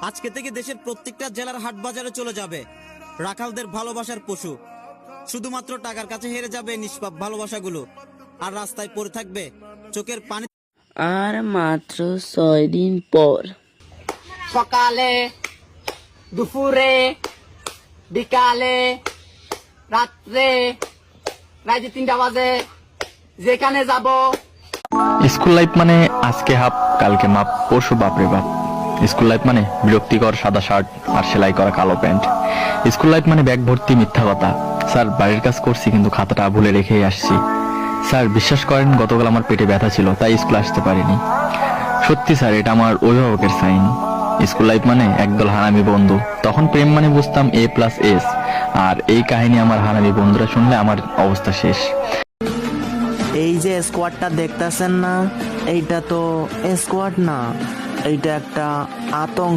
আজকে থেকে দেশের প্রত্যেকটা জেলার হাট বাজারে চলে যাবে রাখালদের ভালোবাসার পশু। শুধুমাত্র টাকার কাছে হেরে যাবে নিষ্পাপ ভালোবাসাগুলো, আর রাস্তায় পড়ে থাকবে চোখের পানি। আর মাত্র 6 দিন পর, সকালে, দুপুরে, বিকালে, রাত্রে, রাত 3টা বাজে, যেখানে যাব। স্কুল লাইফ মানে আজকে হাফ কালকে মাপ, পরশু বাপরে বাপ। স্কুল লাইফ মানে বিরক্তিকর সাদা শার্ট আর সেলাই করা কালো প্যান্ট। স্কুল লাইফ মানে ব্যাগ ভর্তি মিথ্যা কথা। স্যার বাড়ির কাজ করছি কিন্তু খাতাটা ভুলে রেখেই আসছি। স্যার বিশ্বাস করেন গতকাল আমার পেটে ব্যথা ছিল তাই স্কুল আসতে পারিনি। সত্যি স্যার এটা আমার অভিভাবকের সাইন। স্কুল লাইফ মানে একদল হারামি বন্ধু। তখন প্রেম মানে বুঝতাম A+S, আর এই কাহিনী আমার হারামি বন্ধুরা শুনলে আমার অবস্থা শেষ। এই যে স্কোয়াডটা দেখতেছেন না, এইটা তো স্কোয়াড না, এইটা একটা আতঙ্ক।